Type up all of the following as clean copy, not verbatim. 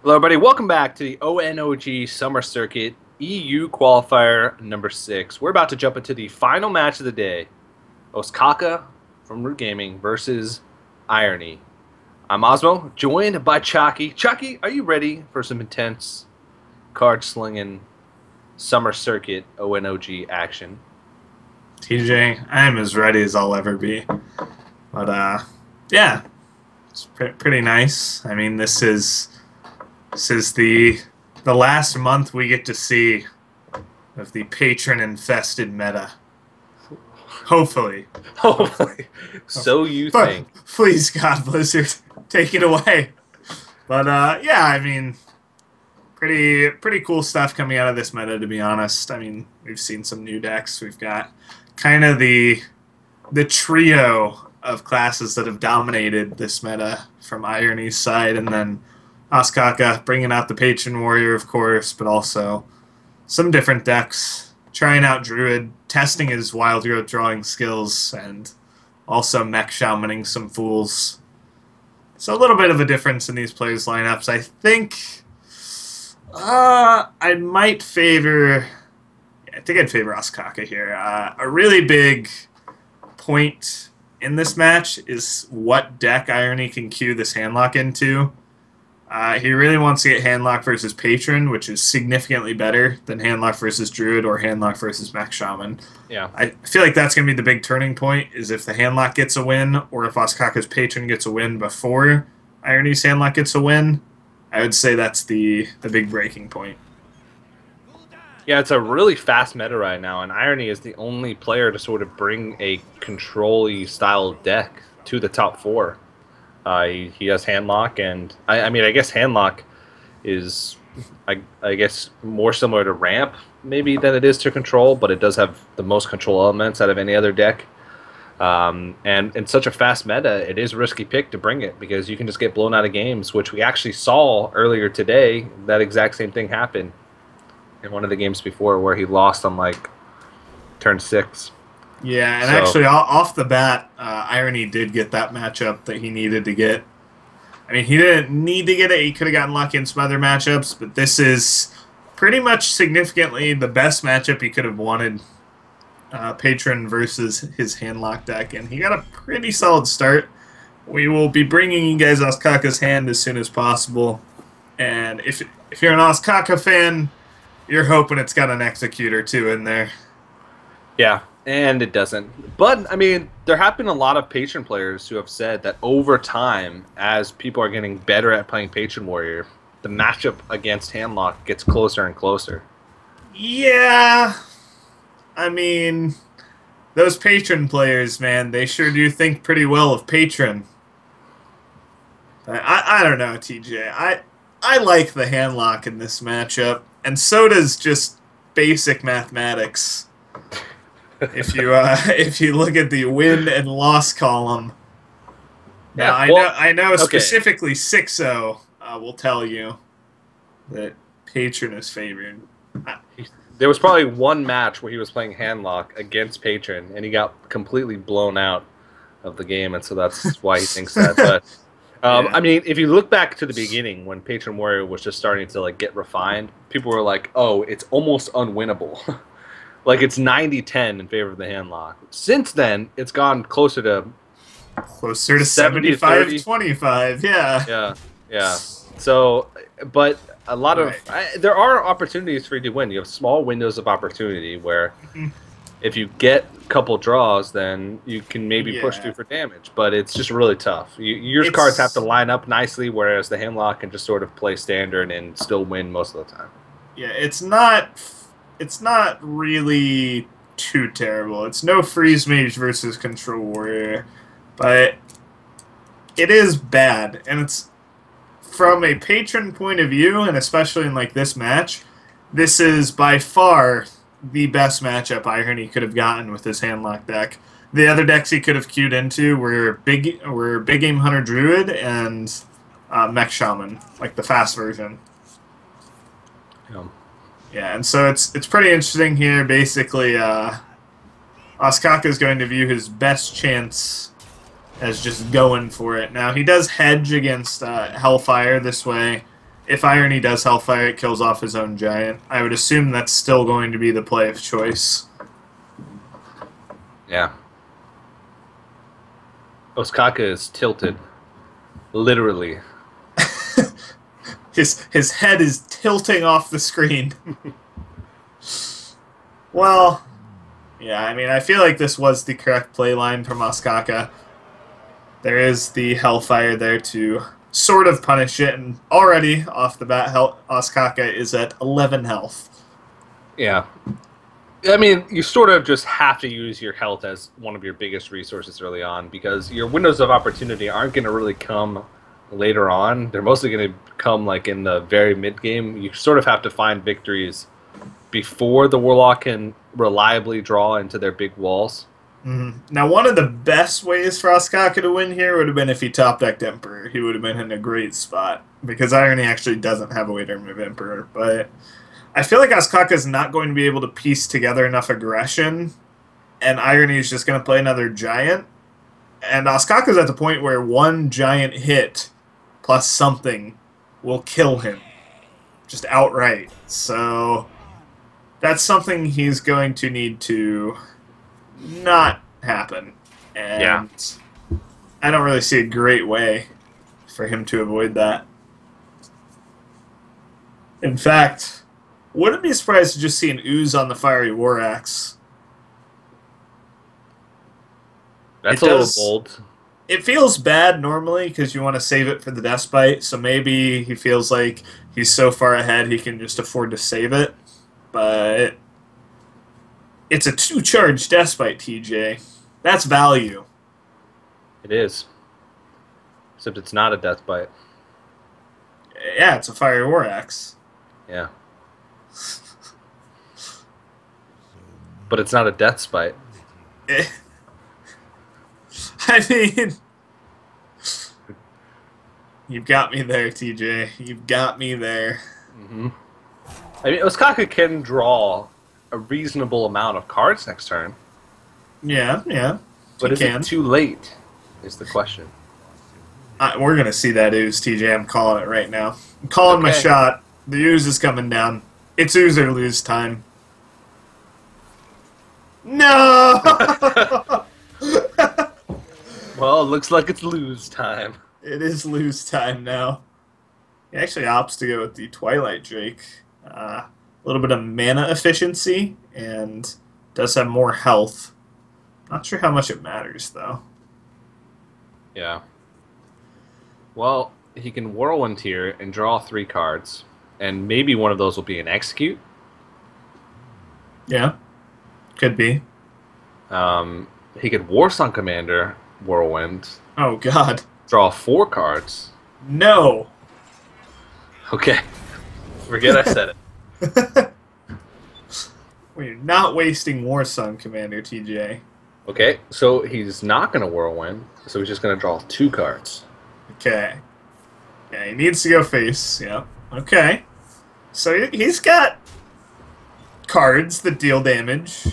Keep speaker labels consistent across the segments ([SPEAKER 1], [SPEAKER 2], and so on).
[SPEAKER 1] Hello, everybody. Welcome back to the ONOG Summer Circuit EU Qualifier number 6. We're about to jump into the final match of the day. Osaka from Root Gaming versus Irony. I'm Osmo, joined by Chalky. Chalky, are you ready for some intense card-slinging Summer Circuit ONOG action?
[SPEAKER 2] TJ, I am as ready as I'll ever be. But yeah, it's pretty nice. I mean, this is the last month we get to see of the patron-infested meta. Hopefully.
[SPEAKER 1] Hopefully. So you
[SPEAKER 2] But
[SPEAKER 1] think.
[SPEAKER 2] please, God, Blizzard, take it away. But yeah, I mean, pretty cool stuff coming out of this meta, to be honest. I mean, we've seen some new decks. We've got kind of the trio of classes that have dominated this meta from Irony's side, and then Osaka bringing out the Patron Warrior, of course, but also some different decks. Trying out Druid, testing his Wild Growth drawing skills, and also mech shamaning some fools. So a little bit of a difference in these players' lineups. I think I might favor. I think I'd favor Osaka here. A really big point in this match is what deck Irony can queue this handlock into. He really wants to get handlock versus Patron, which is significantly better than handlock versus Druid or handlock versus Mech Shaman.
[SPEAKER 1] Yeah.
[SPEAKER 2] I feel like that's going to be the big turning point, is if the handlock gets a win, or if Osaka's Patron gets a win before Irony's handlock gets a win. I would say that's the big breaking point.
[SPEAKER 1] Yeah, it's a really fast meta right now, and Irony is the only player to sort of bring a control-y style deck to the top 4. He has Handlock, and I mean, I guess Handlock is, I guess, more similar to Ramp maybe than it is to Control, but it does have the most control elements out of any other deck. And in such a fast meta, it is a risky pick to bring it because you can just get blown out of games, which we actually saw earlier today. That exact same thing happened in one of the games before where he lost on like turn 6.
[SPEAKER 2] Yeah, and
[SPEAKER 1] So-
[SPEAKER 2] actually, off the bat, Irony did get that matchup that he needed to get. I mean, he didn't need to get it. He could have gotten lucky in some other matchups, but this is pretty much significantly the best matchup he could have wanted. Patron versus his handlock deck, and he got a pretty solid start. We will be bringing you guys Osaka's hand as soon as possible, and if you're an Osaka fan, you're hoping it's got an Executor too in there.
[SPEAKER 1] Yeah, and it doesn't. But, I mean, there have been a lot of Patron players who have said that over time, as people are getting better at playing Patron Warrior, the matchup against Handlock gets closer and closer.
[SPEAKER 2] Yeah, I mean, those Patron players, man, they sure do think pretty well of Patron. I don't know, TJ. I like the handlock in this matchup, and so does just basic mathematics. If you look at the win and loss column,
[SPEAKER 1] Yeah,
[SPEAKER 2] now
[SPEAKER 1] well,
[SPEAKER 2] I know
[SPEAKER 1] okay.
[SPEAKER 2] specifically 6-0 will tell you that Patron is favored.
[SPEAKER 1] There was probably one match where he was playing Handlock against Patron, and he got completely blown out of the game, and so that's why he thinks that. But
[SPEAKER 2] Yeah.
[SPEAKER 1] I mean, if you look back to the beginning when Patron Warrior was just starting to like get refined, people were like, "Oh, it's almost unwinnable." Like it's 90-10 in favor of the Handlock. Since then, it's gone closer to
[SPEAKER 2] 75-25, yeah.
[SPEAKER 1] yeah. So, but a lot of
[SPEAKER 2] Right.
[SPEAKER 1] there are opportunities for you to win. You have small windows of opportunity where
[SPEAKER 2] Mhm.
[SPEAKER 1] if you get a couple draws, then you can maybe push
[SPEAKER 2] Yeah.
[SPEAKER 1] through for damage. But it's just really tough. Your
[SPEAKER 2] It's-
[SPEAKER 1] cards have to line up nicely, whereas the Handlock can just sort of play standard and still win most of the time.
[SPEAKER 2] Yeah, it's not really too terrible. It's no Freeze Mage versus Control Warrior, but it is bad, and it's from a patron point of view, and especially in like this match, this is by far the best matchup Irony could have gotten with his handlock deck. The other decks he could have queued into were Big Game Hunter Druid and Mech Shaman, like the fast version. Yeah, and so it's pretty interesting here. Basically, Osaka is going to view his best chance as just going for it. Now, he does hedge against Hellfire this way. if Irony does Hellfire, it kills off his own giant. I would assume that's still going to be the play of choice.
[SPEAKER 1] Yeah. Osaka is tilted. Literally.
[SPEAKER 2] His head is tilting off the screen. Well, yeah, I mean, I feel like this was the correct play line from Osaka. There is the Hellfire there to sort of punish it, and already, off the bat, Osaka is at 11 health.
[SPEAKER 1] Yeah. I mean, you sort of just have to use your health as one of your biggest resources early on, because your windows of opportunity aren't going to really come later on. They're mostly going to come like in the very mid game. You sort of have to find victories before the Warlock can reliably draw into their big walls.
[SPEAKER 2] Now, one of the best ways for Osaka to win here would have been if he top-decked Emperor. He would have been in a great spot, because Irony actually doesn't have a way to remove Emperor. But I feel like Osaka is not going to be able to piece together enough aggression, and Irony is just going to play another Giant. And Osaka is at the point where one Giant hit plus something will kill him, just outright. So that's something he's going to need to not happen. And
[SPEAKER 1] Yeah.
[SPEAKER 2] I don't really see a great way for him to avoid that. In fact, wouldn't be surprised to just see an ooze on the Fiery War Axe.
[SPEAKER 1] That's a little bold.
[SPEAKER 2] It feels bad normally because you want to save it for the Despite, so maybe he feels like he's so far ahead he can just afford to save it. But it's a 2-charge Despite, TJ. That's value.
[SPEAKER 1] It is. Except it's not a death bite.
[SPEAKER 2] Yeah, it's a Fiery War Axe.
[SPEAKER 1] Yeah. But it's not a death spite.
[SPEAKER 2] I mean, you've got me there, TJ. You've got me there.
[SPEAKER 1] I mean, Osaka can draw a reasonable amount of cards next turn.
[SPEAKER 2] Yeah.
[SPEAKER 1] But is it too late, is the question.
[SPEAKER 2] We're going to see that ooze, TJ. I'm calling it right now. I'm calling my shot. The ooze is coming down. It's ooze or lose time. No!
[SPEAKER 1] Well, it looks like it's lose time.
[SPEAKER 2] It is lose time now. He actually opts to go with the Twilight Drake. A little bit of mana efficiency, and does have more health. Not sure how much it matters, though.
[SPEAKER 1] Yeah. Well, he can Whirlwind here and draw 3 cards, and maybe one of those will be an Execute.
[SPEAKER 2] Yeah, could be.
[SPEAKER 1] He could Warsong Commander Whirlwind.
[SPEAKER 2] Oh, God.
[SPEAKER 1] Draw 4 cards.
[SPEAKER 2] No!
[SPEAKER 1] Okay. Forget I said it.
[SPEAKER 2] We're not wasting Warsong Commander, TJ.
[SPEAKER 1] Okay, so he's not going to Whirlwind, so he's just going to draw 2 cards.
[SPEAKER 2] Okay. Yeah, he needs to go face. Yeah. Okay. So he's got cards that deal damage.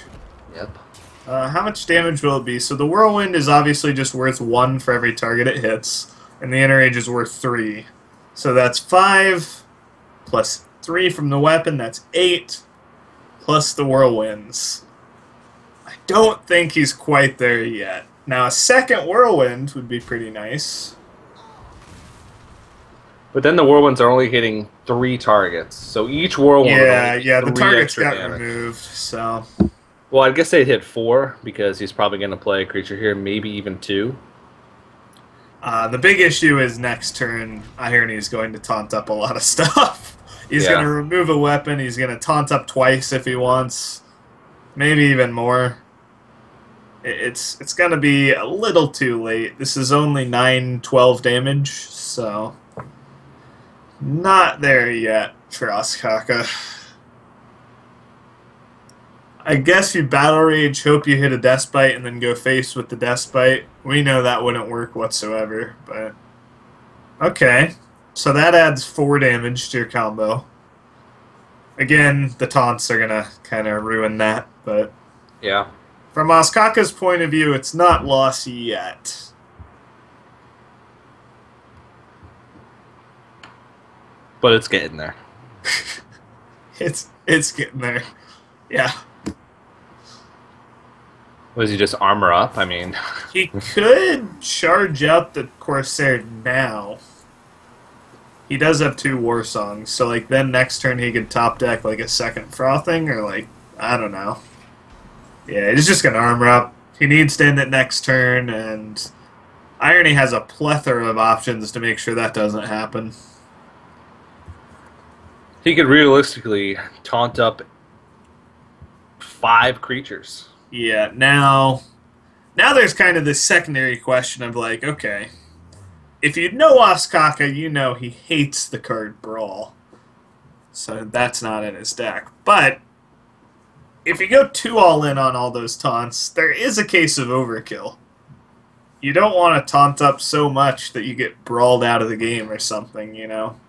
[SPEAKER 1] Yep.
[SPEAKER 2] How much damage will it be? So the Whirlwind is obviously just worth 1 for every target it hits, and the Inner Age is worth 3. So that's 5 plus 3 from the weapon, that's 8, plus the Whirlwinds. I don't think he's quite there yet. Now, a second Whirlwind would be pretty nice.
[SPEAKER 1] But then the Whirlwinds are only hitting 3 targets, so each Whirlwind would only
[SPEAKER 2] Yeah, the
[SPEAKER 1] get 3
[SPEAKER 2] targets
[SPEAKER 1] extra
[SPEAKER 2] got
[SPEAKER 1] damage.
[SPEAKER 2] removed, so...
[SPEAKER 1] Well, I guess they'd hit 4, because he's probably going to play a creature here, maybe even 2.
[SPEAKER 2] The big issue is next turn, Irony is going to taunt up a lot of stuff. He's going to remove a weapon, he's going to taunt up twice if he wants. Maybe even more. It's going to be a little too late. This is only 9-12 damage, so... Not there yet for Osaka. I guess you Battle Rage, hope you hit a Despite, and then go face with the Despite. We know that wouldn't work whatsoever, but... Okay. So that adds 4 damage to your combo. Again, the taunts are gonna kind of ruin that, but...
[SPEAKER 1] Yeah.
[SPEAKER 2] From Osaka's point of view, it's not lost yet.
[SPEAKER 1] but it's getting there.
[SPEAKER 2] It's getting there. Yeah.
[SPEAKER 1] Was he just armor up? I mean,
[SPEAKER 2] He could charge out the Corsair now. He does have 2 war songs, so like then next turn he could top deck like a second frothing or like I don't know. Yeah, he's just gonna armor up. He needs to end it next turn, and Irony has a plethora of options to make sure that doesn't happen.
[SPEAKER 1] he could realistically taunt up 5 creatures.
[SPEAKER 2] Yeah, now there's kind of this secondary question of like, okay, if you know Ostkaka, you know he hates the card Brawl. So that's not in his deck. But if you go too all in on all those taunts, there is a case of overkill. You don't want to taunt up so much that you get brawled out of the game or something, you know?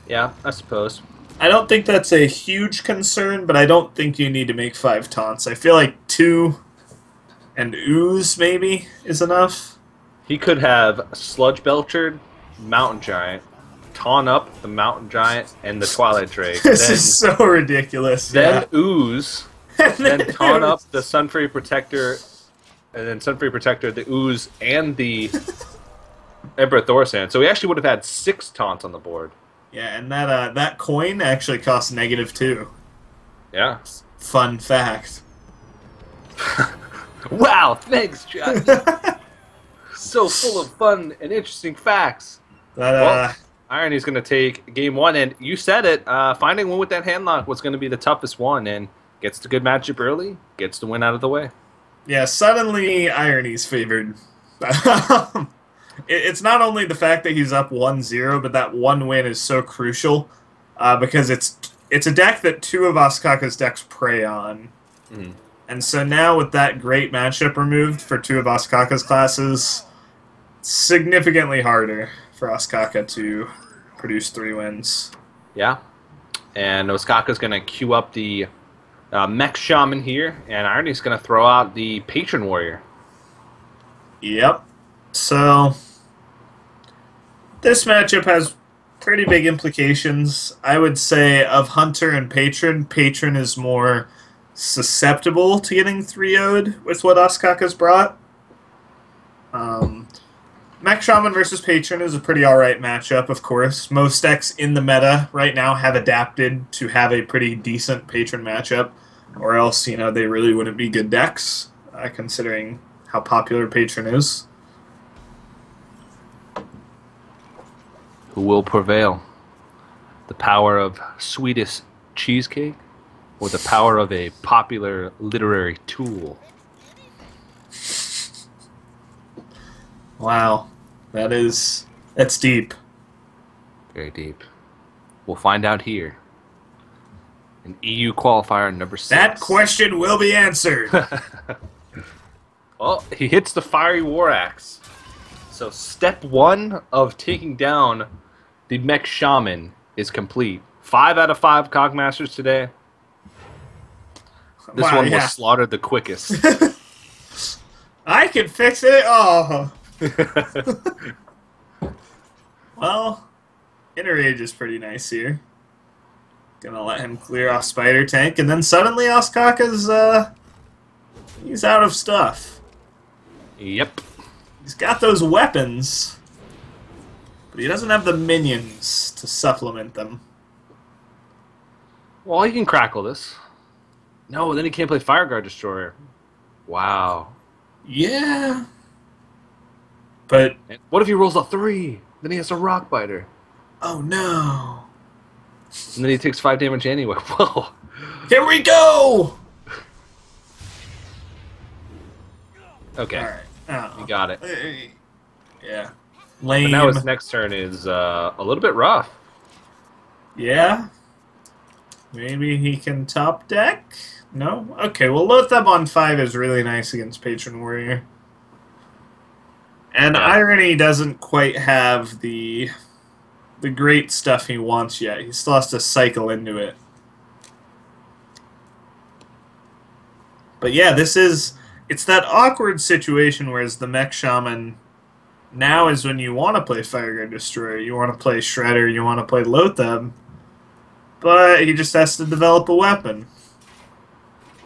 [SPEAKER 1] Yeah, I suppose.
[SPEAKER 2] I don't think that's a huge concern, but I don't think you need to make 5 taunts. I feel like 2 and Ooze, maybe, is enough.
[SPEAKER 1] He could have Sludge Belcher, Mountain Giant, taunt up the Mountain Giant and the Twilight Drake.
[SPEAKER 2] This is so ridiculous.
[SPEAKER 1] Then
[SPEAKER 2] yeah.
[SPEAKER 1] Ooze, then taunt up the Sunfury Protector, and then Sunfury Protector, the Ooze, and the Emperor Thorsan. So he actually would have had 6 taunts on the board.
[SPEAKER 2] Yeah, and that coin actually costs -2.
[SPEAKER 1] Yeah.
[SPEAKER 2] Fun fact.
[SPEAKER 1] Wow, thanks, Jack. So full of fun and interesting facts.
[SPEAKER 2] But,
[SPEAKER 1] Irony's going to take game 1, and you said it, finding one with that handlock was going to be the toughest one, and gets the good matchup early, gets the win out of the way.
[SPEAKER 2] yeah, suddenly Irony's favored. It's not only the fact that he's up 1-0, but that one win is so crucial because it's a deck that 2 of Ostkaka's decks prey on.
[SPEAKER 1] Mm-hmm.
[SPEAKER 2] And so now with that great matchup removed for 2 of Ostkaka's classes, it's significantly harder for Ostkaka to produce 3 wins.
[SPEAKER 1] Yeah. And Ostkaka's going to queue up the Mech Shaman here, and Irony's going to throw out the Patron Warrior.
[SPEAKER 2] Yep. So, this matchup has pretty big implications. I would say of Hunter and Patron, Patron is more susceptible to getting 3-0'd with what Ostkaka's brought. Mech Shaman versus Patron is a pretty alright matchup, of course. Most decks in the meta right now have adapted to have a pretty decent Patron matchup, or else, you know, they really wouldn't be good decks, considering how popular Patron is.
[SPEAKER 1] Who will prevail? The power of Swedish cheesecake or the power of a popular literary tool?
[SPEAKER 2] Wow. That's deep.
[SPEAKER 1] Very deep. We'll find out here. An EU qualifier number 6.
[SPEAKER 2] That question will be answered.
[SPEAKER 1] Oh, he hits the Fiery War Axe. So step 1 of taking down the Mech Shaman is complete. 5 out of 5 Cogmasters today. This one was slaughtered the quickest.
[SPEAKER 2] I can fix it. Oh. Well, Inner Rage is pretty nice here. Gonna let him clear off Spider Tank, and then suddenly Ostkaka's he's out of stuff.
[SPEAKER 1] Yep.
[SPEAKER 2] He's got those weapons, but he doesn't have the minions to supplement them.
[SPEAKER 1] Well, he can crackle this. No, then he can't play Fireguard Destroyer. Wow.
[SPEAKER 2] Yeah. But
[SPEAKER 1] and what if he rolls a 3? Then he has a Rock Biter.
[SPEAKER 2] Oh no.
[SPEAKER 1] And then he takes 5 damage anyway. Whoa.
[SPEAKER 2] Here we go!
[SPEAKER 1] Okay.
[SPEAKER 2] Alright. Oh.
[SPEAKER 1] You got it.
[SPEAKER 2] Yeah. Lame.
[SPEAKER 1] But now his next turn is a little bit rough.
[SPEAKER 2] Yeah. Maybe he can top deck? No? Okay, well, Loatheb on 5 is really nice against Patron Warrior. And Irony doesn't quite have the great stuff he wants yet. He still has to cycle into it. But yeah, it's that awkward situation whereas the Mech Shaman Now is when you want to play Fireguard Destroyer, you want to play Shredder, you want to play Lotheb, but he just has to develop a weapon.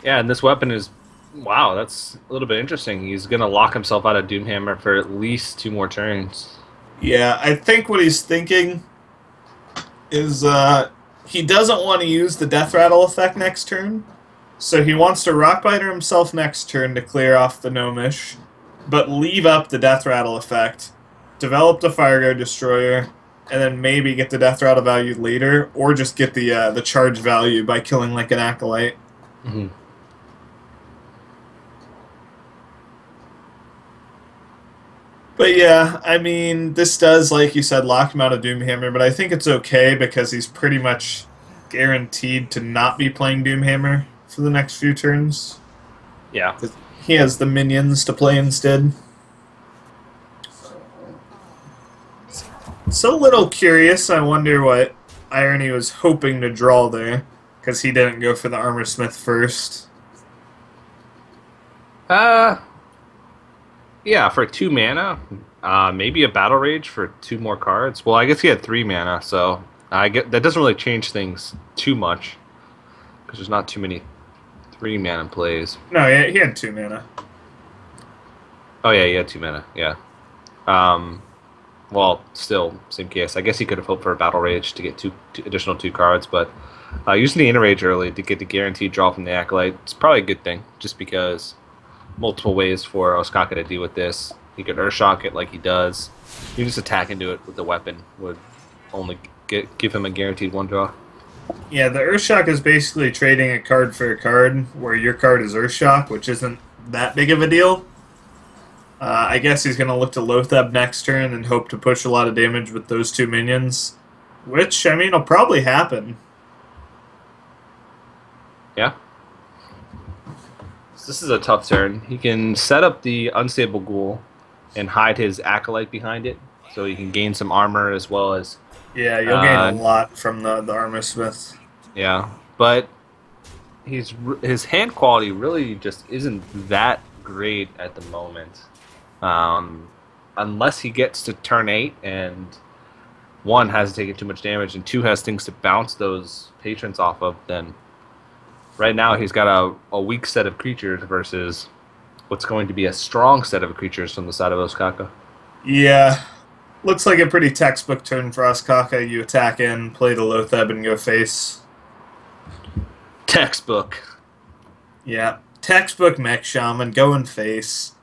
[SPEAKER 1] Yeah, and this weapon is, wow, that's a little bit interesting. He's going to lock himself out of Doomhammer for at least 2 more turns.
[SPEAKER 2] Yeah, I think what he's thinking is he doesn't want to use the Death Rattle effect next turn, so he wants to Rockbiter himself next turn to clear off the Gnomish, but leave up the Death Rattle effect, develop the Fireguard Destroyer, and then maybe get the Death Rattle value later, or just get the charge value by killing like an Acolyte.
[SPEAKER 1] Mm-hmm.
[SPEAKER 2] But yeah, I mean, this does, like you said, lock him out of Doomhammer, but I think it's okay because he's pretty much guaranteed to not be playing Doomhammer for the next few turns.
[SPEAKER 1] Yeah.
[SPEAKER 2] He has the minions to play instead. So a little curious, I wonder what Irony was hoping to draw there, because he didn't go for the Armor Smith first.
[SPEAKER 1] Yeah, for 2 mana, maybe a Battle Rage for 2 more cards. Well, I guess he had 3 mana, so I get that doesn't really change things too much because there's not too many 3 mana plays.
[SPEAKER 2] No, he had 2 mana.
[SPEAKER 1] Oh yeah, he had 2 mana. Yeah. Well, still same case. I guess he could have hoped for a Battle Rage to get two additional 2 cards, but using the Enrage early to get the guaranteed draw from the Acolyte is probably a good thing, just because multiple ways for Osaka to deal with this. He could Earthshock it like he does. You just attack into it with the weapon would only give him a guaranteed 1 draw.
[SPEAKER 2] Yeah, the Earthshock is basically trading a card for a card, where your card is Earthshock, which isn't that big of a deal. I guess he's going to look to Lotheb next turn and hope to push a lot of damage with those 2 minions, which, I mean, will probably happen.
[SPEAKER 1] Yeah. So this is a tough turn. He can set up the Unstable Ghoul and hide his Acolyte behind it, so he can gain some armor as well as...
[SPEAKER 2] Yeah, you'll gain a lot from the Armor Smith.
[SPEAKER 1] Yeah, but his hand quality really just isn't that great at the moment. Unless he gets to turn 8 and 1 has taken too much damage and 2 has things to bounce those patrons off of, then right now he's got a weak set of creatures versus what's going to be a strong set of creatures from the side of Osaka.
[SPEAKER 2] Yeah. Looks like a pretty textbook turn for Osaka. You attack in, play the Lotheb, and go face.
[SPEAKER 1] Textbook.
[SPEAKER 2] Yeah. Textbook Mech Shaman, go and face.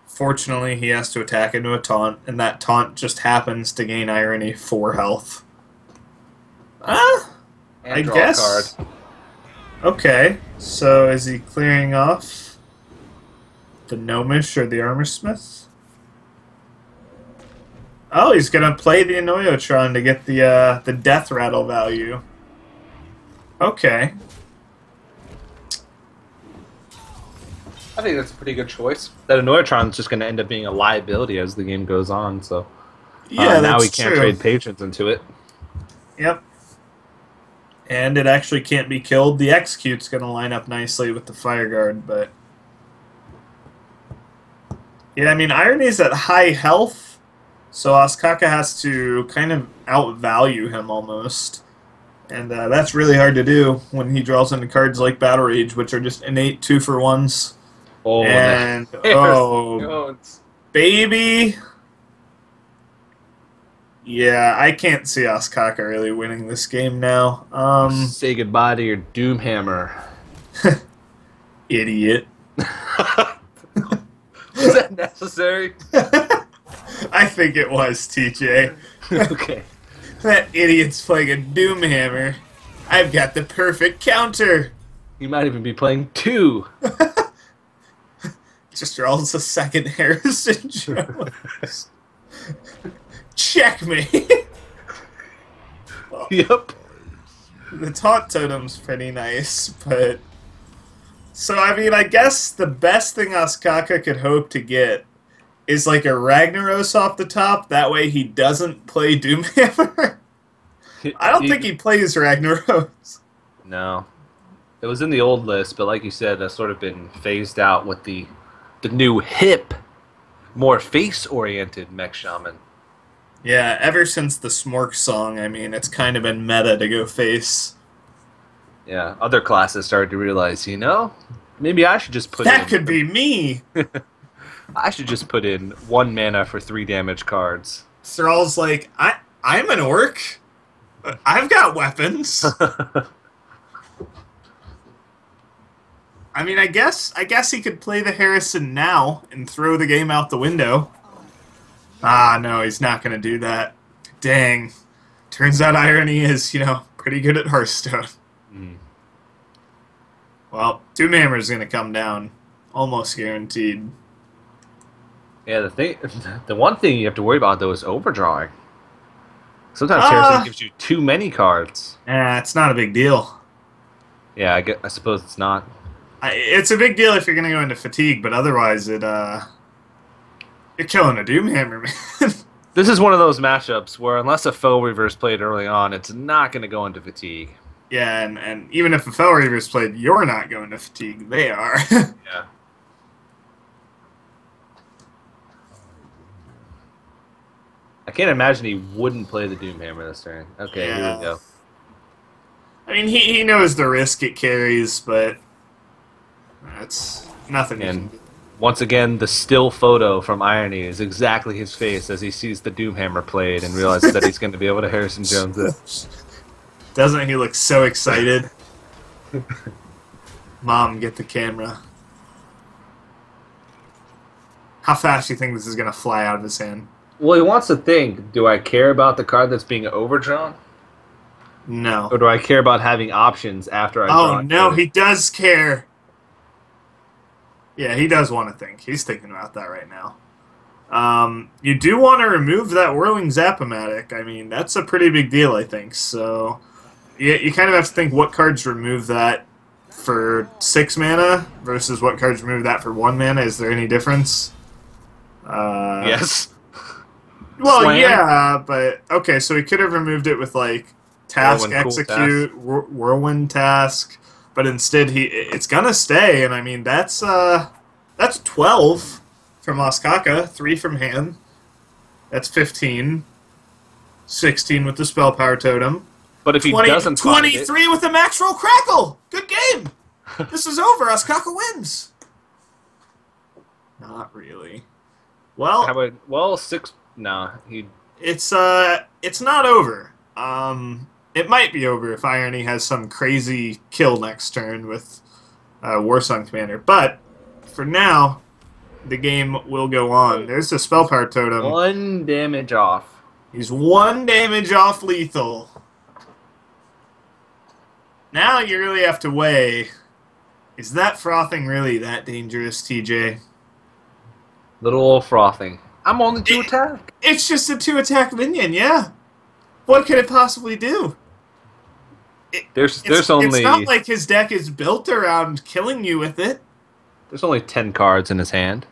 [SPEAKER 2] Fortunately, he has to attack into a taunt, and that taunt just happens to gain Irony 4 health. I guess. A card. Okay, so is he clearing off the Gnomish or the Armor Smith? Oh, he's gonna play the Annoyotron to get the Death Rattle value. Okay.
[SPEAKER 1] I think that's a pretty good choice. That Annoyotron's just going to end up being a liability as the game goes on, so
[SPEAKER 2] yeah,
[SPEAKER 1] now we can't trade patrons into it.
[SPEAKER 2] Yep. And it actually can't be killed. The Execute's going to line up nicely with the Fireguard, but... Yeah, I mean, Irony's at high health, so Osaka has to kind of outvalue him almost. And that's really hard to do when he draws into cards like Battle Rage, which are just innate 2-for-1s.
[SPEAKER 1] Oh,
[SPEAKER 2] and baby, yeah, I can't see Osaka really winning this game now.
[SPEAKER 1] Say goodbye to your Doomhammer,
[SPEAKER 2] idiot.
[SPEAKER 1] Was that necessary?
[SPEAKER 2] I think it was, TJ.
[SPEAKER 1] Okay.
[SPEAKER 2] That idiot's playing a Doomhammer. I've got the perfect counter.
[SPEAKER 1] You might even be playing 2.
[SPEAKER 2] Just draws a second Harrison Jones. Checkmate. Well,
[SPEAKER 1] yep.
[SPEAKER 2] The taunt totem's pretty nice, but... So, I mean, I guess the best thing Osaka could hope to get is like a Ragnaros off the top. That way he doesn't play Doomhammer. I don't think he plays Ragnaros.
[SPEAKER 1] No. It was in the old list, but like you said, that's sort of been phased out with the new hip more face-oriented mech shaman.
[SPEAKER 2] Yeah, ever since the Smork song, I mean, it's kind of been meta to go face.
[SPEAKER 1] Yeah, other classes started to realize, maybe I should just put
[SPEAKER 2] That
[SPEAKER 1] in
[SPEAKER 2] could be me.
[SPEAKER 1] I should just put in 1 mana for 3 damage cards.
[SPEAKER 2] Thrall's like, I'm an orc. I've got weapons. I mean, I guess he could play the Harrison now and throw the game out the window. Ah, no, he's not going to do that. Dang. Turns out Irony is, pretty good at Hearthstone.
[SPEAKER 1] Mm.
[SPEAKER 2] Well, Doomhammer's going to come down. Almost guaranteed.
[SPEAKER 1] Yeah, the one thing you have to worry about, though, is overdrawing. Sometimes Harrison gives you too many cards.
[SPEAKER 2] It's not a big deal.
[SPEAKER 1] Yeah, I suppose it's not.
[SPEAKER 2] It's a big deal if you're going to go into Fatigue, but otherwise you're killing a Doomhammer, man.
[SPEAKER 1] This is one of those matchups where unless a Foe Reaver's played early on, it's not going to go into Fatigue.
[SPEAKER 2] Yeah, and even if a Foe Reaver's played, you're not going to Fatigue. They are.
[SPEAKER 1] Yeah. I can't imagine he wouldn't play the Doomhammer this turn. Okay,
[SPEAKER 2] Yeah.
[SPEAKER 1] Here we go.
[SPEAKER 2] I mean, he knows the risk it carries, but that's nothing.
[SPEAKER 1] And once again, the still photo from Irony is exactly his face as he sees the Doomhammer played and realizes that he's going to be able to Harrison Jones it.
[SPEAKER 2] Doesn't he look so excited? Mom, get the camera. How fast do you think this is going to fly out of his hand?
[SPEAKER 1] Well, he wants to think, do I care about the card that's being overdrawn?
[SPEAKER 2] No.
[SPEAKER 1] Or do I care about having options after I draw
[SPEAKER 2] Oh,
[SPEAKER 1] it?
[SPEAKER 2] no, he does care. Yeah, he does want to think. He's thinking about that right now. You do want to remove that Whirling Zap-O-Matic. I mean, that's a pretty big deal, I think. So, you kind of have to think what cards remove that for 6 mana versus what cards remove that for 1 mana. Is there any difference?
[SPEAKER 1] Yes.
[SPEAKER 2] Well,
[SPEAKER 1] Slam?
[SPEAKER 2] yeah, but... Okay, so he could have removed it with, like, Task,
[SPEAKER 1] Whirlwind, Cool
[SPEAKER 2] Execute, Whirlwind Task... But instead, it's gonna stay, and I mean that's 12 from Oskaka, 3 from hand. That's 15, 16 with the Spell Power Totem.
[SPEAKER 1] But if he
[SPEAKER 2] 20,
[SPEAKER 1] doesn't find
[SPEAKER 2] 23 with the Max Roll Crackle. Good game. This is over. Oskaka wins. Not really. Well,
[SPEAKER 1] how about 6? No, he.
[SPEAKER 2] it's not over. It might be over if Irony has some crazy kill next turn with Warsong Commander. But, for now, the game will go on. There's the Spell Power Totem.
[SPEAKER 1] 1 damage off.
[SPEAKER 2] He's 1 damage off lethal. Now you really have to weigh, is that frothing really that dangerous, TJ?
[SPEAKER 1] Little old frothing. I'm only 2 attack.
[SPEAKER 2] It's just a 2-attack minion, yeah. What could it possibly do?
[SPEAKER 1] There's
[SPEAKER 2] It's
[SPEAKER 1] only
[SPEAKER 2] not like his deck is built around killing you with it.
[SPEAKER 1] there's only 10 cards in his hand.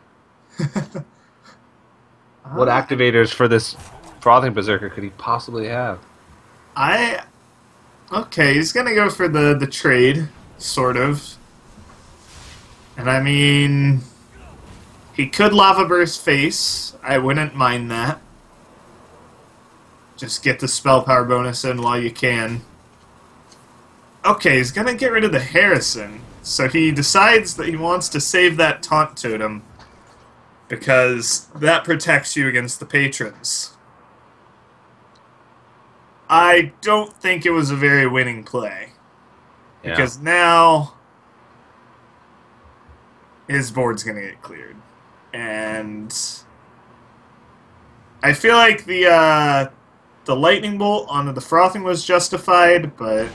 [SPEAKER 1] What activators for this Frothing Berserker could he possibly have?
[SPEAKER 2] Okay, he's gonna go for the trade, sort of. And I mean, he could Lava Burst face. I wouldn't mind that. Just get the spell power bonus in while you can. Okay, he's gonna get rid of the Harrison. So he decides that he wants to save that Taunt Totem because that protects you against the patrons. I don't think it was a very winning play.
[SPEAKER 1] Yeah.
[SPEAKER 2] Because now his board's gonna get cleared. And I feel like the lightning bolt onto the frothing was justified, but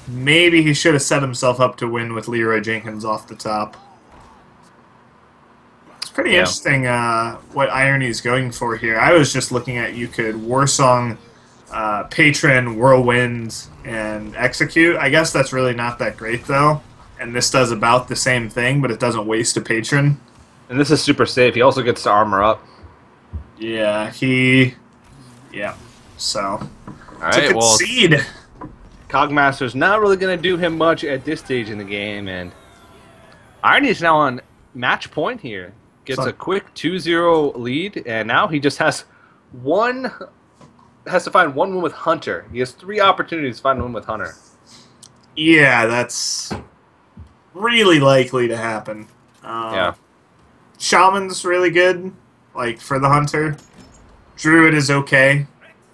[SPEAKER 2] maybe he should have set himself up to win with Leroy Jenkins off the top. It's pretty interesting what Irony's going for here. I was just looking at you could Warsong, Patron, Whirlwind, and Execute. I guess that's really not that great, though. And this does about the same thing, but it doesn't waste a Patron.
[SPEAKER 1] And this is super safe. He also gets to armor up.
[SPEAKER 2] Yeah, yeah. So,
[SPEAKER 1] All
[SPEAKER 2] to
[SPEAKER 1] right, well,
[SPEAKER 2] concede.
[SPEAKER 1] Cogmaster's not really going to do him much at this stage in the game, and Irony is now on match point here. gets a quick 2-0 lead, and now he just has to find one win with Hunter. He has 3 opportunities to find one with Hunter.
[SPEAKER 2] Yeah, that's really likely to happen.
[SPEAKER 1] Yeah.
[SPEAKER 2] Shaman's really good, like, for the Hunter. Druid is okay.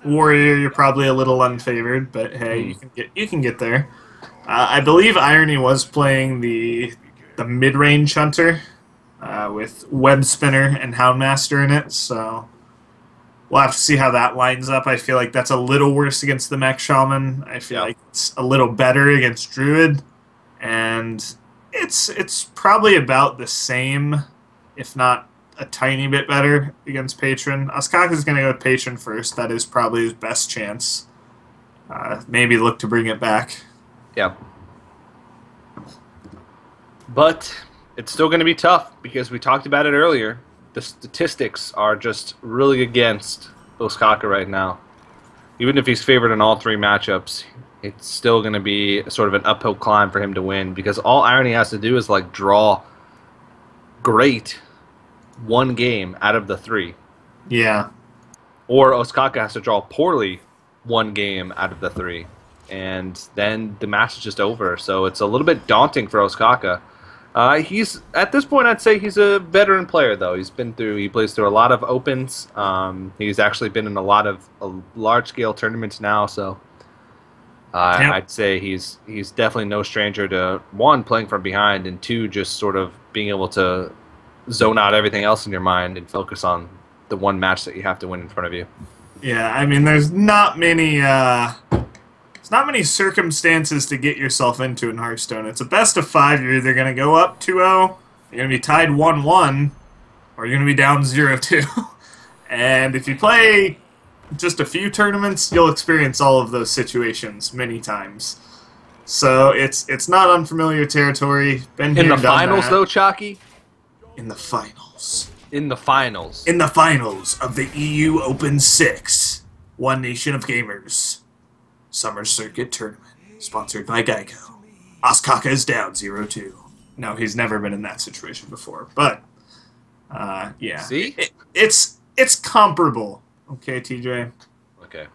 [SPEAKER 2] Warrior, you're probably a little unfavored, but hey, you can get there. I believe Irony was playing the mid-range Hunter with Web Spinner and Houndmaster in it, so we'll have to see how that lines up. I feel like that's a little worse against the Mech Shaman. I feel like it's a little better against Druid, and it's probably about the same, if not a tiny bit better against Patron. Asuka's going to go with Patron first. That is probably his best chance. Maybe look to bring it back.
[SPEAKER 1] Yeah. But it's still going to be tough because we talked about it earlier. The statistics are just really against Asuka right now. Even if he's favored in all 3 matchups, it's still going to be sort of an uphill climb for him to win because all Irony has to do is like draw great 1 game out of the 3.
[SPEAKER 2] Yeah.
[SPEAKER 1] Or Asuka has to draw poorly 1 game out of the 3. And then the match is just over. So it's a little bit daunting for Asuka. He's at this point, I'd say he's a veteran player, though. He plays through a lot of opens. He's actually been in a lot of large-scale tournaments now, so I'd say he's definitely no stranger to 1, playing from behind, and 2, just sort of being able to zone out everything else in your mind and focus on the 1 match that you have to win in front of you.
[SPEAKER 2] Yeah, I mean, there's not many circumstances to get yourself into in Hearthstone. It's a best of 5. You're either going to go up 2-0, you're going to be tied 1-1, or you're going to be down 0-2. And if you play just a few tournaments, you'll experience all of those situations many times. So it's not unfamiliar territory. Been here,
[SPEAKER 1] in the
[SPEAKER 2] done
[SPEAKER 1] finals,
[SPEAKER 2] that.
[SPEAKER 1] though, Chalky?
[SPEAKER 2] In the finals.
[SPEAKER 1] In the finals.
[SPEAKER 2] In the finals of the EU Open 6, One Nation of Gamers Summer Circuit Tournament, sponsored by GEICO. Asuka is down 0-2. No, he's never been in that situation before, but yeah.
[SPEAKER 1] See?
[SPEAKER 2] It's comparable. Okay, TJ?
[SPEAKER 1] Okay.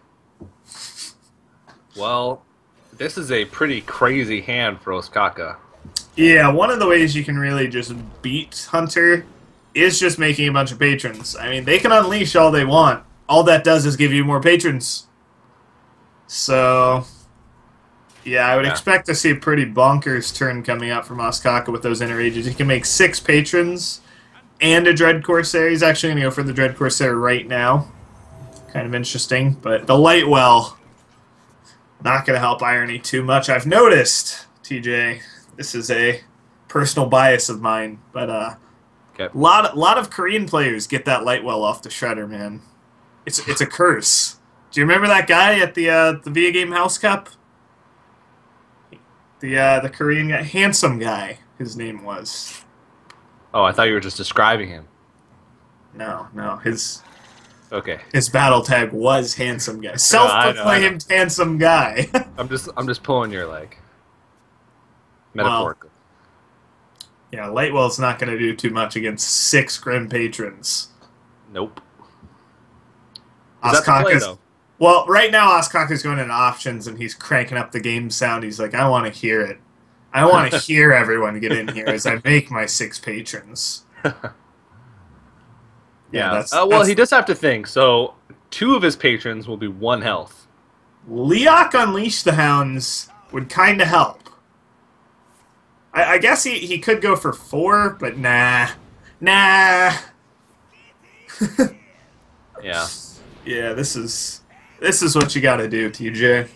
[SPEAKER 1] Well, this is a pretty crazy hand for Asuka.
[SPEAKER 2] Yeah, one of the ways you can really just beat Hunter is just making a bunch of patrons. I mean, they can unleash all they want. All that does is give you more patrons. So, yeah, I would expect to see a pretty bonkers turn coming out from Asuka with those inner ages. He can make 6 patrons and a Dread Corsair. He's actually going to go for the Dread Corsair right now. Kind of interesting. But the Lightwell, not going to help Irony too much. I've noticed, TJ, this is a personal bias of mine, but a lot of Korean players get that Lightwell off the shredder, man. It's a curse. Do you remember that guy at the Via Game House Cup? The Korean guy, handsome guy, his name was.
[SPEAKER 1] Oh, I thought you were just describing him.
[SPEAKER 2] No, his battle tag was handsome guy, self-proclaimed handsome guy.
[SPEAKER 1] I'm just pulling your leg. Metaphorically.
[SPEAKER 2] Yeah, Lightwell's not going to do too much against 6 Grim Patrons.
[SPEAKER 1] Nope. Is that the play, though?
[SPEAKER 2] Well, right now Asuka's going into options and he's cranking up the game sound. He's like, I want to hear it. I want to hear everyone get in here as I make my 6 patrons.
[SPEAKER 1] Yeah. Well, he does have to think. So 2 of his patrons will be 1 health.
[SPEAKER 2] Leok Unleash the Hounds would kind of help. I guess he could go for 4, but nah.
[SPEAKER 1] Yeah.
[SPEAKER 2] Yeah, this is what you got to do, TJ.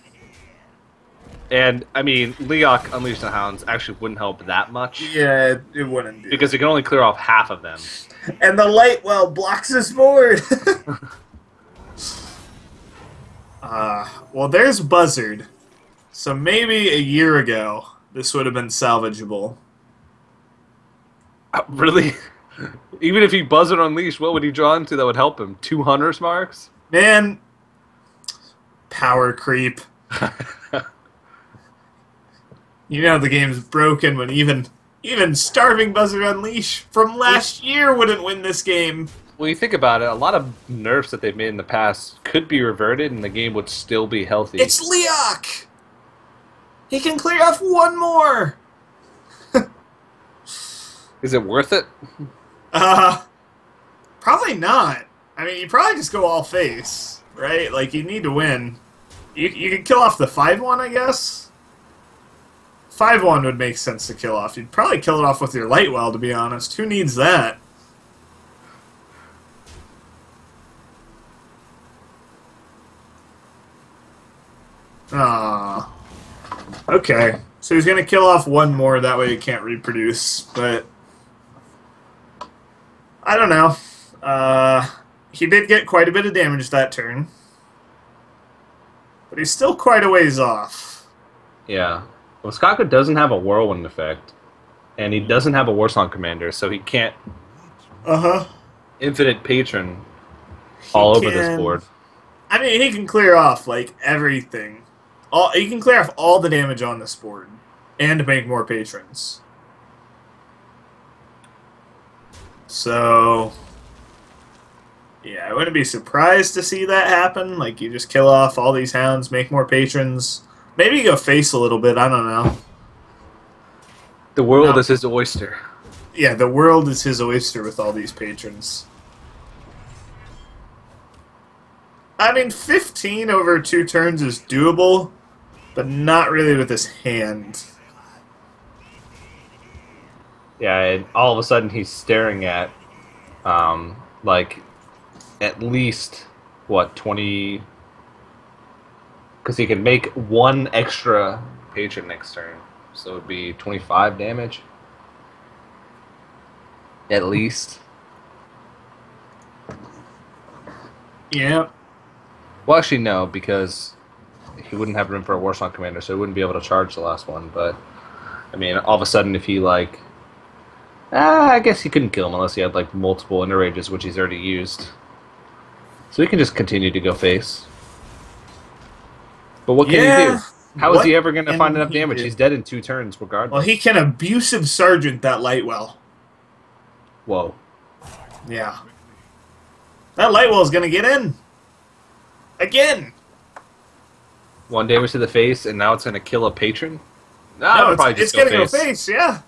[SPEAKER 1] And I mean, Leok Unleash the Hounds actually wouldn't help that much.
[SPEAKER 2] Yeah, it wouldn't do.
[SPEAKER 1] Because it can only clear off half of them.
[SPEAKER 2] And the Lightwell blocks his board. Well, there's Buzzard. So maybe a year ago, this would have been salvageable.
[SPEAKER 1] Really? Even if he Buzzard Unleashed, what would he draw into that would help him? 2 Hunter's Marks?
[SPEAKER 2] Man, power creep. You know the game's broken when even Even Starving Buzzard Unleash from last year wouldn't win this game.
[SPEAKER 1] Well, you think about it, a lot of nerfs that they've made in the past could be reverted and the game would still be healthy.
[SPEAKER 2] It's Leok! He can clear off one more!
[SPEAKER 1] Is it worth it?
[SPEAKER 2] Probably not. I mean, you probably just go all face, right? Like, you need to win. You could kill off the 5-1, I guess? 5-1 would make sense to kill off. You'd probably kill it off with your light well, to be honest. Who needs that? Ah. Okay. So he's going to kill off one more, that way he can't reproduce, but I don't know. He did get quite a bit of damage that turn, but he's still quite a ways off.
[SPEAKER 1] Yeah. Well, Skaka doesn't have a whirlwind effect, and he doesn't have a Warsong Commander, so he can't infinite patron all over this board.
[SPEAKER 2] I mean, he can clear off, like, everything. He can clear off all the damage on this board, and make more patrons. So, yeah, I wouldn't be surprised to see that happen. Like, you just kill off all these hounds, make more patrons. Maybe you go face a little bit, I don't know.
[SPEAKER 1] The world is his oyster.
[SPEAKER 2] Yeah, the world is his oyster with all these patrons. I mean, 15 over 2 turns is doable, but not really with his hand.
[SPEAKER 1] Yeah, and all of a sudden he's staring at, like, at least, what, 20... Because he can make one extra patron next turn, so it would be 25 damage. At least.
[SPEAKER 2] Yeah.
[SPEAKER 1] Well, actually, no, because he wouldn't have room for a Warsong Commander, so he wouldn't be able to charge the last one. But, I mean, all of a sudden, if he, like... I guess he couldn't kill him unless he had, like, multiple Inner Rages, which he's already used. So he can just continue to go face. But what can he do? How is he ever going to find enough damage? He's dead in 2 turns, regardless.
[SPEAKER 2] Well, he can Abusive Sergeant that Lightwell.
[SPEAKER 1] Whoa.
[SPEAKER 2] Yeah. That Lightwell is going to get in. Again.
[SPEAKER 1] 1 damage to the face, and now it's going to kill a patron?
[SPEAKER 2] No, it's going to go face, yeah.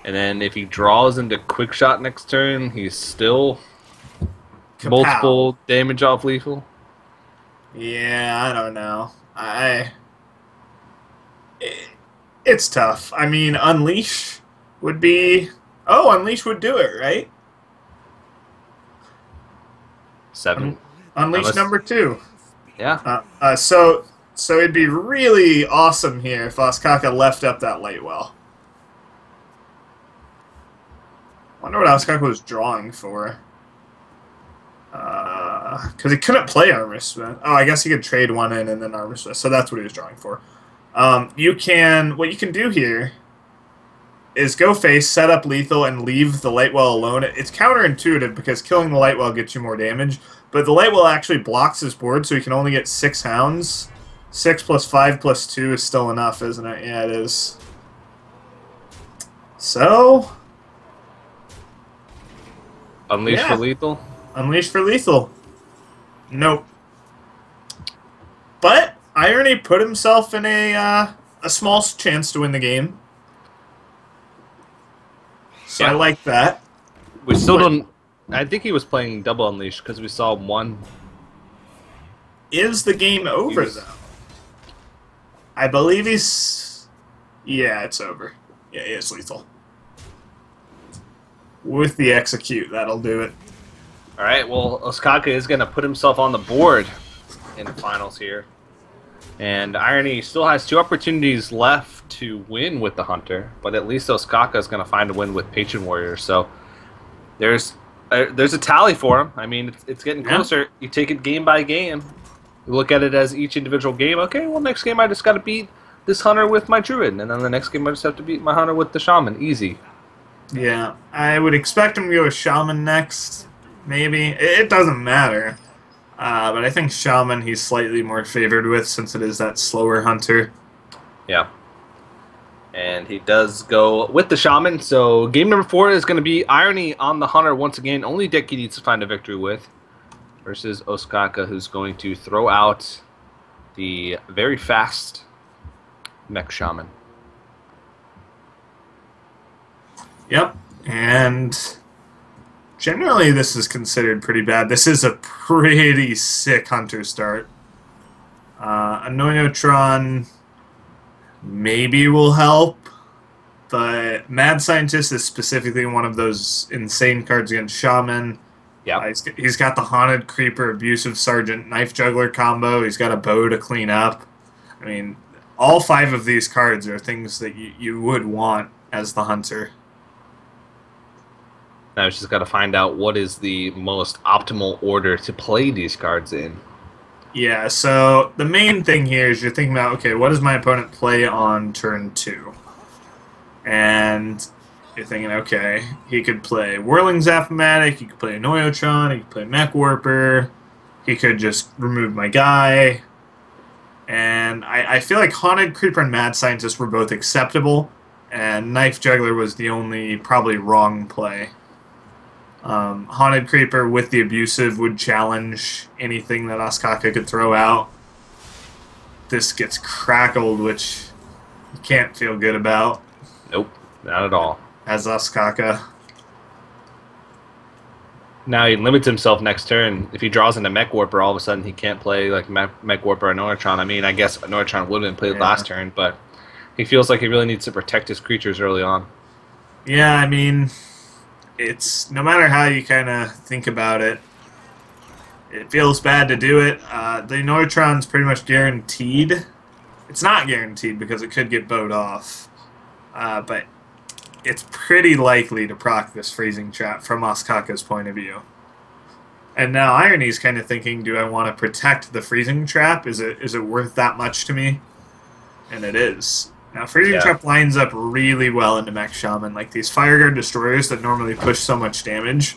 [SPEAKER 1] And then if he draws into Quick Shot next turn, he's still multiple damage off lethal.
[SPEAKER 2] Yeah, I don't know. It's tough. I mean, Unleash would be... Oh, Unleash would do it, right?
[SPEAKER 1] 7.
[SPEAKER 2] Unleash number 2.
[SPEAKER 1] Yeah.
[SPEAKER 2] So it'd be really awesome here if Oskaka left up that Lightwell. I wonder what Oskaka was drawing for. Because he couldn't play Armor Smith. Oh, I guess he could trade one in and then Armor Smith. So that's what he was drawing for. What you can do here is go face, set up lethal, and leave the Lightwell alone. It's counterintuitive because killing the Lightwell gets you more damage, but the Lightwell actually blocks his board, so he can only get 6 hounds. 6 plus 5 plus 2 is still enough, isn't it? Yeah, it is. So...
[SPEAKER 1] Unleash for lethal?
[SPEAKER 2] Unleash for lethal. Nope. But Irony put himself in a small chance to win the game. So yeah. I like that.
[SPEAKER 1] We still don't... I think he was playing double Unleash because we saw one.
[SPEAKER 2] Is the game over, though? I believe he's... Yeah, it's over. Yeah, he is lethal. With the execute, that'll do it.
[SPEAKER 1] Alright, well, Oskaka is going to put himself on the board in the finals here. And Irony still has 2 opportunities left to win with the Hunter, but at least Oskaka is going to find a win with Patron Warrior. So there's a tally for him. I mean, it's getting closer. Yeah. You take it game by game. You look at it as each individual game. Okay, well, next game I just got to beat this Hunter with my Druid, and then the next game I just have to beat my Hunter with the Shaman. Easy.
[SPEAKER 2] Yeah, I would expect him to go with Shaman next, maybe. It doesn't matter. But I think Shaman he's slightly more favored with since it is that slower Hunter.
[SPEAKER 1] Yeah. And he does go with the Shaman. So game number 4 is going to be Irony on the Hunter once again. Only deck he needs to find a victory with. Versus Osaka, who's going to throw out the very fast Mech Shaman.
[SPEAKER 2] Yep. And generally this is considered pretty bad. This is a pretty sick Hunter start. A Noyotron maybe will help, but Mad Scientist is specifically one of those insane cards against Shaman.
[SPEAKER 1] Yeah,
[SPEAKER 2] he's got the Haunted Creeper, Abusive Sergeant, Knife Juggler combo. He's got a bow to clean up. I mean, all 5 of these cards are things that you would want as the Hunter.
[SPEAKER 1] now he's just got to find out what is the most optimal order to play these cards in.
[SPEAKER 2] Yeah, so the main thing here is you're thinking about, okay, what does my opponent play on turn 2? And you're thinking, okay, he could play Whirling Zaphomatic, he could play Noyotron, he could play Mech Warper, he could just remove my guy. And I feel like Haunted Creeper and Mad Scientist were both acceptable, and Knife Juggler was the only probably wrong play. Haunted Creeper with the Abusive would challenge anything that Osaka could throw out. This gets crackled, which you can't feel good about.
[SPEAKER 1] Nope, not at all.
[SPEAKER 2] As Osaka.
[SPEAKER 1] Now he limits himself next turn. If he draws into Mech Warper, all of a sudden he can't play like Mech Warper or Noratron. I mean, I guess Noratron would have been played last turn, but he feels like he really needs to protect his creatures early on.
[SPEAKER 2] Yeah, I mean, it's no matter how you kind of think about it, it feels bad to do it. The Noratron's pretty much guaranteed. It's not guaranteed because it could get bowed off, but it's pretty likely to proc this Freezing Trap from Osaka's point of view. And now Irony's kind of thinking, do I want to protect the Freezing Trap? Is it worth that much to me? And it is. Now, Freezing Trap lines up really well into Mech Shaman. Like, these Fireguard Destroyers that normally push so much damage,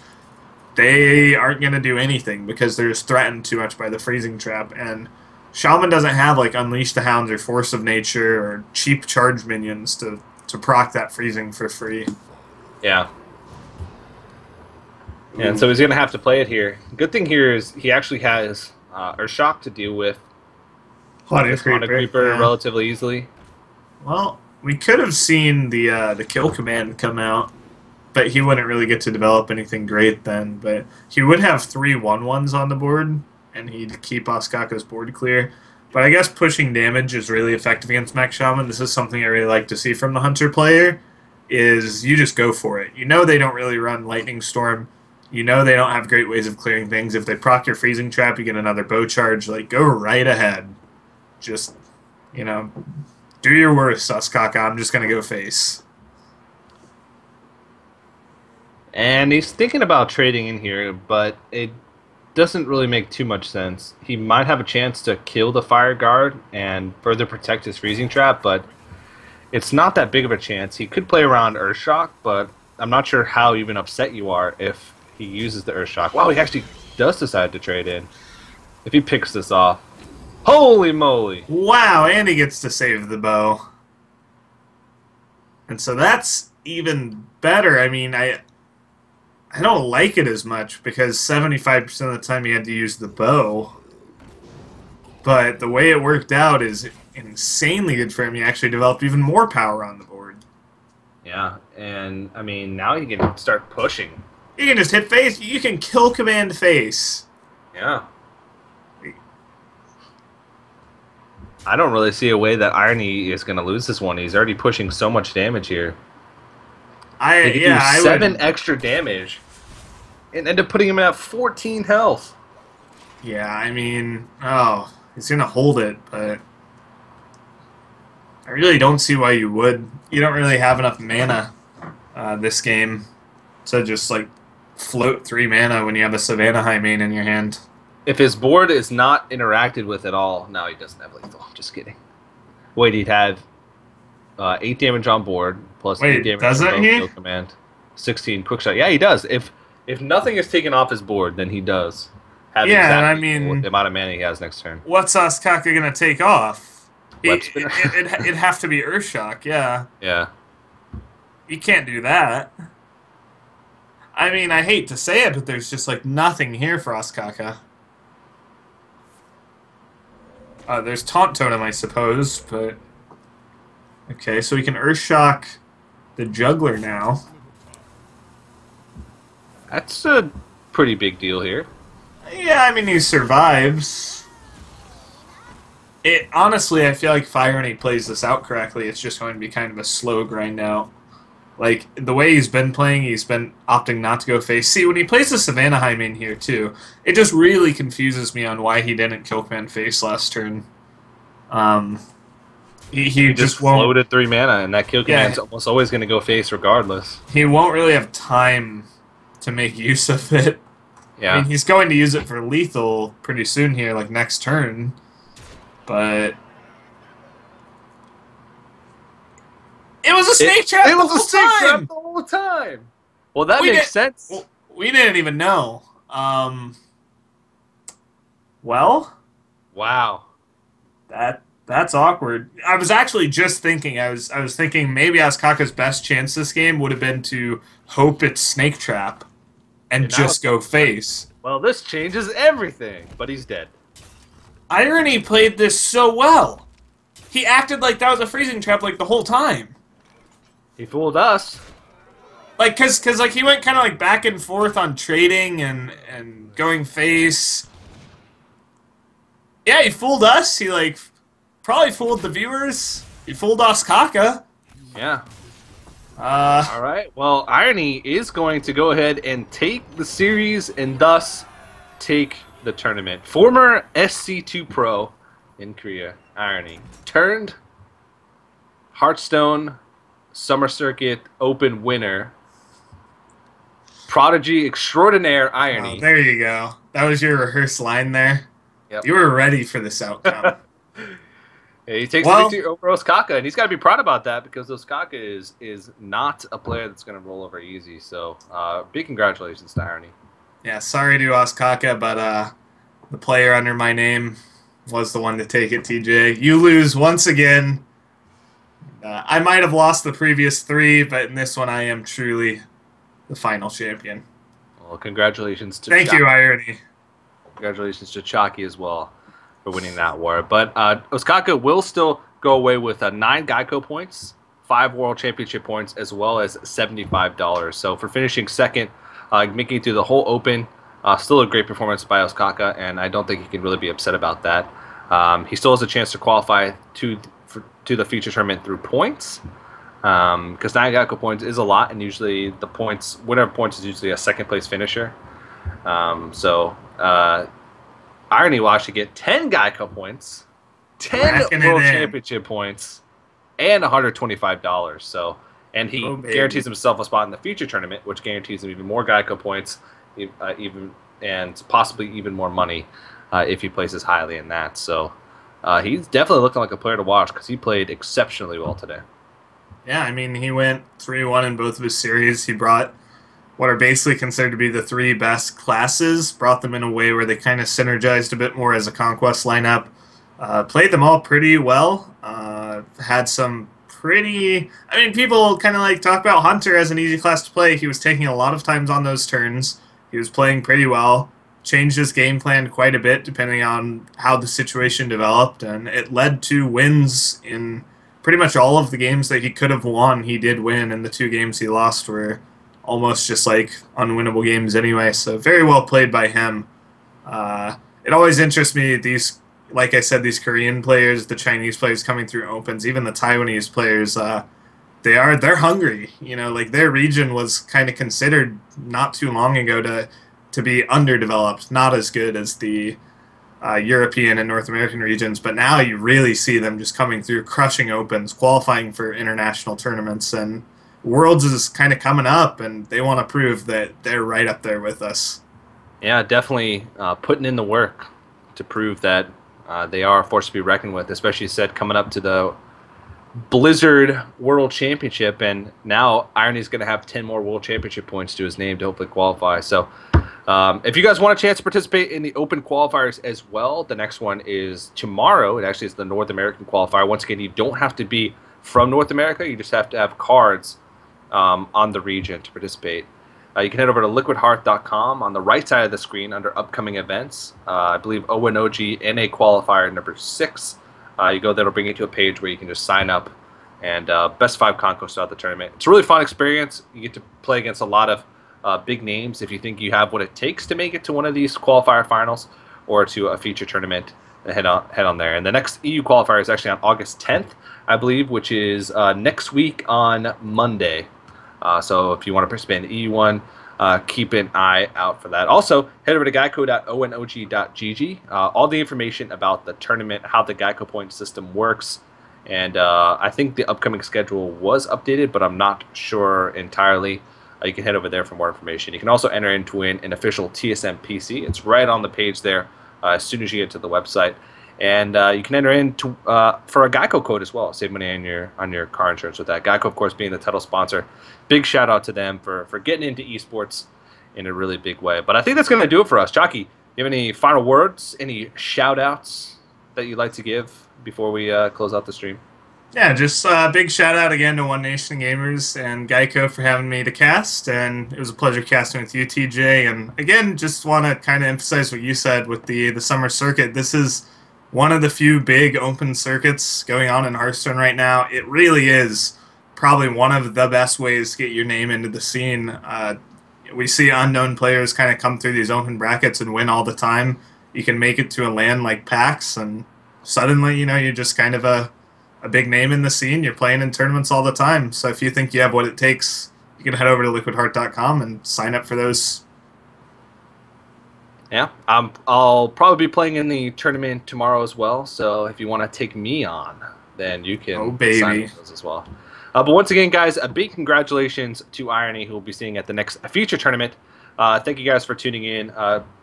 [SPEAKER 2] they aren't going to do anything because they're just threatened too much by the Freezing Trap. And Shaman doesn't have, like, Unleash the Hounds or Force of Nature or cheap charge minions to proc that freezing for free.
[SPEAKER 1] Yeah. And so he's going to have to play it here. Good thing here is he actually has Urshock to deal with
[SPEAKER 2] Haunted Creeper
[SPEAKER 1] relatively easily.
[SPEAKER 2] Well, we could have seen the kill command come out, but he wouldn't really get to develop anything great then. But he would have 3 1/1s on the board, and he'd keep Osaka's board clear. But I guess pushing damage is really effective against Mech Shaman. This is something I really like to see from the Hunter player, is you just go for it. You know they don't really run Lightning Storm. You know they don't have great ways of clearing things. If they proc your Freezing Trap, you get another bow charge. Like, go right ahead. Just, you know, do your worst, Osaka. I'm just going to go face.
[SPEAKER 1] And he's thinking about trading in here, but it doesn't really make too much sense. He might have a chance to kill the Fire Guard and further protect his Freezing Trap, but it's not that big of a chance. He could play around Urshock, but I'm not sure how even upset you are if he uses the Urshock. Wow, he actually does decide to trade in. If he picks this off. Holy moly!
[SPEAKER 2] Wow, and he gets to save the bow. And so that's even better. I mean, I don't like it as much because 75% of the time he had to use the bow. But the way it worked out is insanely good for him. He actually developed even more power on the board.
[SPEAKER 1] Yeah, and I mean, now he can start pushing.
[SPEAKER 2] You can just hit face. You can kill command face.
[SPEAKER 1] Yeah. I don't really see a way that Irony is going to lose this one. He's already pushing so much damage here. He could do 7 extra damage and end up putting him at 14 health.
[SPEAKER 2] Yeah, I mean, he's going to hold it, but I really don't see why you would. You don't really have enough mana this game to just, like, float 3 mana when you have a Savannah High main in your hand.
[SPEAKER 1] If his board is not interacted with at all, no, he doesn't have lethal. I'm just kidding. Wait, he'd have 8 damage on board plus 8 damage from kill command. 16 quick shot. Yeah, he does. If nothing is taken off his board, then he does have exactly
[SPEAKER 2] I mean,
[SPEAKER 1] the amount of mana he has next turn.
[SPEAKER 2] What's Osaka gonna take off?
[SPEAKER 1] web spinner.
[SPEAKER 2] It'd have to be Earthshock, yeah.
[SPEAKER 1] Yeah.
[SPEAKER 2] You can't do that. I mean, I hate to say it, but there's just like nothing here for Ostkaka. There's Taunt Totem, I suppose, but okay, so we can Earthshock the Juggler now.
[SPEAKER 1] That's a pretty big deal here.
[SPEAKER 2] Yeah, I mean, he survives. Honestly, I feel like if Irony plays this out correctly, it's just going to be kind of a slow grind out. Like, the way he's been playing, he's been opting not to go face. See, when he plays the Savannahheim in here, too, it just really confuses me on why he didn't kill command face last turn. He just won't...
[SPEAKER 1] floated 3 mana, and that kill command's almost always going to go face regardless.
[SPEAKER 2] He won't really have time to make use of it.
[SPEAKER 1] Yeah.
[SPEAKER 2] I mean, he's going to use it for lethal pretty soon here, like next turn. But... It was a snake trap the whole time!
[SPEAKER 1] The whole time! Well, that makes sense.
[SPEAKER 2] Well, we didn't even know. Well?
[SPEAKER 1] Wow.
[SPEAKER 2] That's awkward. I was actually just thinking, I was thinking maybe Ostkaka's best chance this game would have been to hope it's snake trap and just go face.
[SPEAKER 1] Well, this changes everything, but he's dead.
[SPEAKER 2] Irony played this so well. He acted like that was a freezing trap like the whole time.
[SPEAKER 1] He fooled us.
[SPEAKER 2] Like, cause like he went kind of like back and forth on trading and going face. Yeah, he fooled us. He like probably fooled the viewers. He fooled Ostkaka.
[SPEAKER 1] Yeah. All right. Well, Irony is going to go ahead and take the series and thus take the tournament. Former SC2 Pro in Korea, Irony, turned Hearthstone Summer Circuit Open winner. Prodigy extraordinaire Irony.
[SPEAKER 2] Oh, there you go. That was your rehearsed line there.
[SPEAKER 1] Yep.
[SPEAKER 2] You were ready for this outcome.
[SPEAKER 1] Yeah, he takes the victory over Ostkaka, and he's got to be proud about that because Ostkaka is not a player that's going to roll over easy. So, big congratulations to Irony.
[SPEAKER 2] Yeah, sorry to Ostkaka, but the player under my name was the one to take it, TJ. You lose once again. I might have lost the previous 3, but in this one I am truly the final champion.
[SPEAKER 1] Well, congratulations to
[SPEAKER 2] Thank you, Irony.
[SPEAKER 1] Congratulations to Chalky as well for winning that war. But Ostkaka will still go away with 9 GEICO points, 5 World Championship points, as well as $75. So for finishing second, making it through the whole Open, still a great performance by Ostkaka, and I don't think he can really be upset about that. He still has a chance to qualify to the feature tournament through points, because 9 GEICO points is a lot, and usually the winner of points is usually a second place finisher. Irony will actually get 10 GEICO points, 10 World Championship points, and $125. So, and he guarantees himself a spot in the future tournament, which guarantees him even more GEICO points, and possibly even more money if he places highly in that. So, he's definitely looking like a player to watch because he played exceptionally well today.
[SPEAKER 2] Yeah, I mean, he went 3-1 in both of his series. He brought what are basically considered to be the 3 best classes, brought them in a way where they kind of synergized a bit more as a Conquest lineup. Played them all pretty well. Had some pretty... I mean, people kind of like talk about Hunter as an easy class to play. He was taking a lot of times on those turns. He was playing pretty well. Changed his game plan quite a bit depending on how the situation developed, and it led to wins in pretty much all of the games that he could have won. He did win, and the 2 games he lost were almost just like unwinnable games anyway. So very well played by him. It always interests me, these, like I said, these Korean players, the Chinese players coming through Opens, even the Taiwanese players, they're hungry. You know, like their region was kind of considered not too long ago to be underdeveloped, not as good as the European and North American regions, but now you really see them just coming through, crushing Opens, qualifying for international tournaments, and Worlds is kind of coming up, and they want to prove that they're right up there with us.
[SPEAKER 1] Yeah, definitely putting in the work to prove that they are a force to be reckoned with, especially said coming up to the Blizzard World Championship, and now Irony's going to have 10 more World Championship points to his name to hopefully qualify. So If you guys want a chance to participate in the open qualifiers as well, the next one is tomorrow. It actually is the North American qualifier. Once again, you don't have to be from North America. You just have to have cards on the region to participate. You can head over to liquidheart.com. On the right side of the screen under upcoming events, I believe ONOG NA qualifier number 6. You go there, it'll bring you to a page where you can just sign up and best 5 Conco's throughout the tournament. It's a really fun experience. You get to play against a lot of big names. If you think you have what it takes to make it to one of these qualifier finals or to a feature tournament, head on there. And the next EU qualifier is actually on August 10th, I believe, which is next week on Monday. So if you want to participate in the EU one, keep an eye out for that. Also, head over to geico.onog.gg. All the information about the tournament, how the GEICO point system works, and I think the upcoming schedule was updated, but I'm not sure entirely. You can head over there for more information. You can also enter in to win an official TSM PC. It's right on the page there as soon as you get to the website. And you can enter in for a GEICO code as well. Save money on your car insurance with that. GEICO, of course, being the title sponsor. Big shout out to them for getting into esports in a really big way. But I think that's going to do it for us. Chalky, you have any final words, any shout outs that you'd like to give before we close out the stream?
[SPEAKER 2] Yeah, just a big shout out again to One Nation Gamers and GEICO for having me to cast, and it was a pleasure casting with you, TJ. And again, just want to kind of emphasize what you said with the summer circuit. This is one of the few big open circuits going on in Hearthstone right now. It really is probably one of the best ways to get your name into the scene. We see unknown players kind of come through these open brackets and win all the time. You can make it to a land like PAX, and suddenly, you're just kind of a big name in the scene. You're playing in tournaments all the time. So if you think you have what it takes, you can head over to liquidheart.com and sign up for those.
[SPEAKER 1] Yeah, I'll probably be playing in the tournament tomorrow as well. So if you want to take me on, then you can sign up for those as well. But once again, guys, a big congratulations to Irony, who will be seeing at the next future tournament. Thank you guys for tuning in.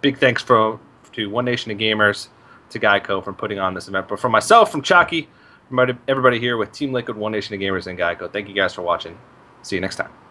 [SPEAKER 1] Big thanks to One Nation of Gamers, to GEICO for putting on this event. But from myself, from Chalky, from everybody here with Team Liquid, One Nation of Gamers, and GEICO, thank you guys for watching. See you next time.